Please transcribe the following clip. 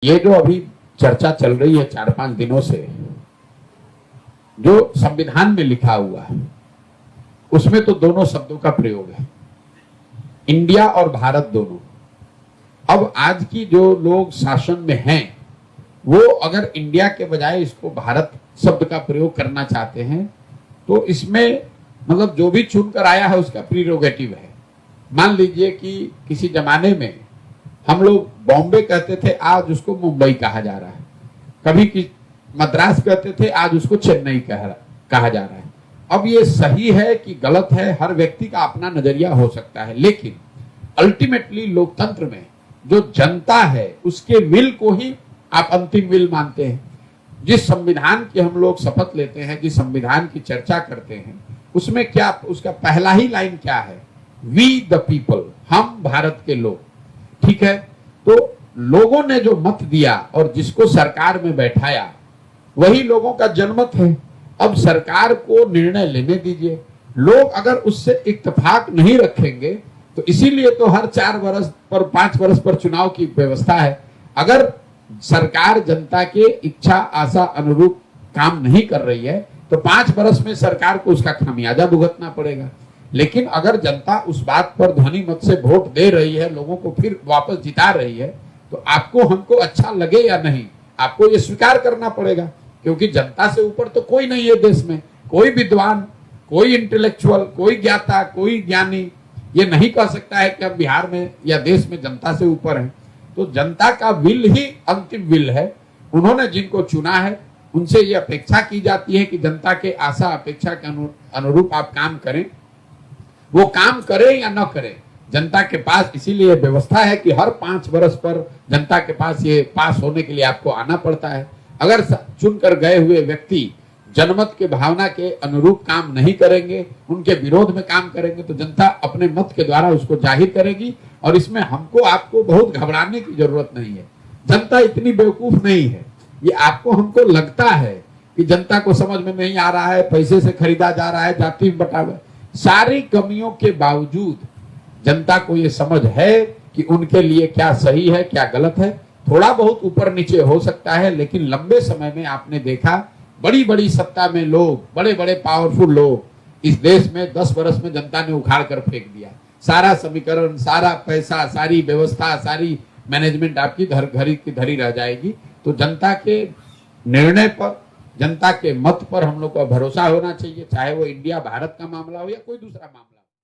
ये जो अभी चर्चा चल रही है 4-5 दिनों से, जो संविधान में लिखा हुआ है उसमें तो दोनों शब्दों का प्रयोग है, इंडिया और भारत दोनों। अब आज की जो लोग शासन में हैं वो अगर इंडिया के बजाय इसको भारत शब्द का प्रयोग करना चाहते हैं तो इसमें मतलब जो भी चुनकर आया है उसका प्रीरोगेटिव है। मान लीजिए कि किसी जमाने में हम लोग बॉम्बे कहते थे, आज उसको मुंबई कहा जा रहा है। कभी मद्रास कहते थे, आज उसको चेन्नई कहा जा रहा है। अब ये सही है कि गलत है, हर व्यक्ति का अपना नजरिया हो सकता है, लेकिन अल्टीमेटली लोकतंत्र में जो जनता है उसके विल को ही आप अंतिम विल मानते हैं। जिस संविधान की हम लोग शपथ लेते हैं, जिस संविधान की चर्चा करते हैं, उसमें क्या उसका पहला ही लाइन क्या है? वी द पीपल, हम भारत के लोग। ठीक है, तो लोगों ने जो मत दिया और जिसको सरकार में बैठाया वही लोगों का जनमत है। अब सरकार को निर्णय लेने दीजिए। लोग अगर उससे इत्तेफाक नहीं रखेंगे तो इसीलिए तो हर 4 वर्ष पर 5 वर्ष पर चुनाव की व्यवस्था है। अगर सरकार जनता के इच्छा आशा अनुरूप काम नहीं कर रही है तो 5 वर्ष में सरकार को उसका खामियाजा भुगतना पड़ेगा। लेकिन अगर जनता उस बात पर ध्वनि मत से वोट दे रही है, लोगों को फिर वापस जिता रही है, तो आपको हमको अच्छा लगे या नहीं, आपको ये स्वीकार करना पड़ेगा, क्योंकि जनता से ऊपर तो कोई नहीं है देश में। कोई विद्वान, कोई इंटेलेक्चुअल, कोई ज्ञाता, कोई ज्ञानी ये नहीं कह सकता है कि हम बिहार में या देश में जनता से ऊपर हैं। तो जनता का विल ही अंतिम विल है। उन्होंने जिनको चुना है उनसे ये अपेक्षा की जाती है कि जनता के आशा अपेक्षा के अनुरूप आप काम करें। वो काम करें या न करें, जनता के पास इसीलिए व्यवस्था है कि हर 5 वर्ष पर जनता के पास ये पास होने के लिए आपको आना पड़ता है। अगर चुनकर गए हुए व्यक्ति जनमत के भावना के अनुरूप काम नहीं करेंगे, उनके विरोध में काम करेंगे, तो जनता अपने मत के द्वारा उसको जाहिर करेगी। और इसमें हमको आपको बहुत घबराने की जरूरत नहीं है। जनता इतनी बेवकूफ नहीं है। ये आपको हमको लगता है कि जनता को समझ में नहीं आ रहा है, पैसे से खरीदा जा रहा है, जाति में बटा हुआ। सारी कमियों के बावजूद जनता को ये समझ है कि उनके लिए क्या सही है, क्या गलत है। थोड़ा बहुत ऊपर नीचे हो सकता है, लेकिन लंबे समय में आपने देखा बड़ी बड़ी सत्ता में लोग, बड़े बड़े पावरफुल लोग इस देश में 10 वर्ष में जनता ने उखाड़ कर फेंक दिया। सारा समीकरण, सारा पैसा, सारी व्यवस्था, सारी मैनेजमेंट आपकी घरी की धरी रह जाएगी। तो जनता के निर्णय पर, जनता के मत पर हम लोग का भरोसा होना चाहिए, चाहे वो इंडिया भारत का मामला हो या कोई दूसरा मामला।